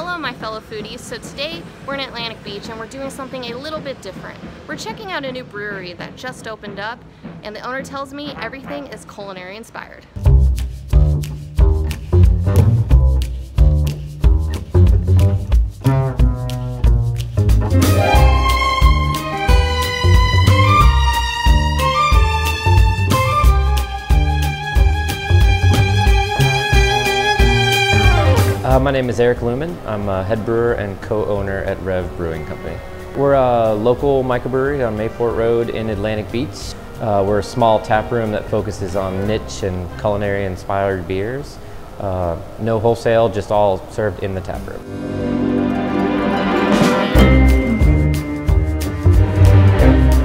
Hello my fellow foodies. So today we're in Atlantic Beach and we're doing something a little bit different. We're checking out a new brewery that just opened up and the owner tells me everything is culinary inspired. My name is Eric Lumen. I'm a head brewer and co-owner at Reve Brewing Company. We're a local microbrewery on Mayport Road in Atlantic Beach. We're a small tap room that focuses on niche and culinary inspired beers. No wholesale, just all served in the tap room.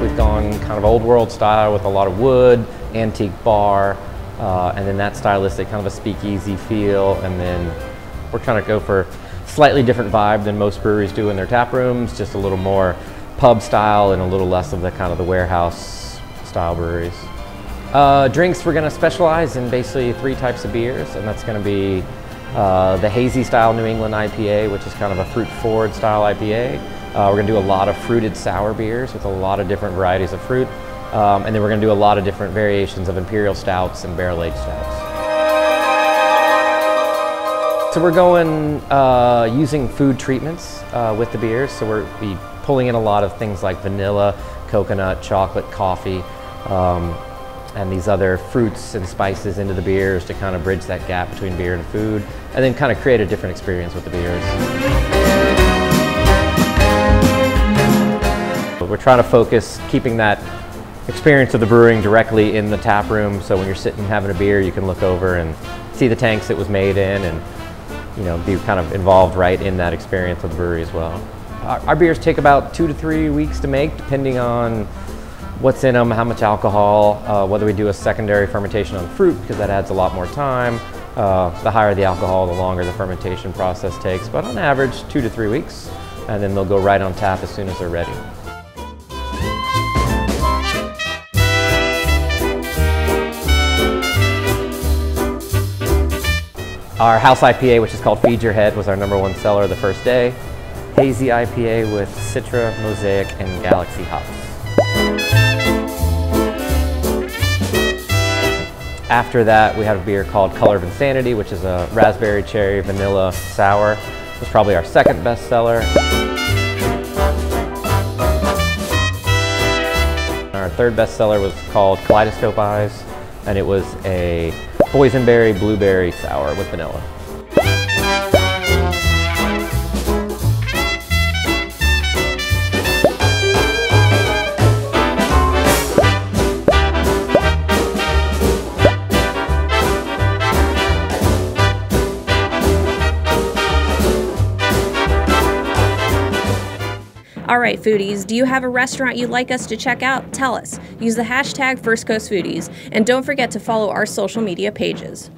We've gone kind of old world style with a lot of wood, antique bar, and then that stylistic kind of a speakeasy feel, and then we're trying to go for slightly different vibe than most breweries do in their tap rooms, just a little more pub style and a little less of the kind of the warehouse style breweries. Drinks, we're going to specialize in basically 3 types of beers, and that's going to be the hazy style New England IPA, which is kind of a fruit forward style IPA. We're going to do a lot of fruited sour beers with a lot of different varieties of fruit, and then we're going to do a lot of different variations of imperial stouts and barrel aged stouts. So we're going using food treatments with the beers. So we're pulling in a lot of things like vanilla, coconut, chocolate, coffee, and these other fruits and spices into the beers to kind of bridge that gap between beer and food, and then kind of create a different experience with the beers. But we're trying to focus keeping that experience of the brewing directly in the tap room. So when you're sitting having a beer, you can look over and see the tanks it was made in, and be kind of involved right in that experience of the brewery as well. Our beers take about 2 to 3 weeks to make, depending on what's in them, how much alcohol, whether we do a secondary fermentation on the fruit, because that adds a lot more time. The higher the alcohol, the longer the fermentation process takes, but on average 2 to 3 weeks, and then they'll go right on tap as soon as they're ready. Our house IPA, which is called Feed Your Head, was our #1 seller the first day. Hazy Ipa with Citra, Mosaic, and Galaxy hops. After that, we have a beer called Color of Insanity, which is a raspberry, cherry, vanilla sour. It was probably our 2nd best seller. Our 3rd best seller was called Kaleidoscope Eyes, and it was a boysenberry blueberry sour with vanilla. Alright foodies, do you have a restaurant you'd like us to check out? Tell us. Use the hashtag #FirstCoastFoodies, and don't forget to follow our social media pages.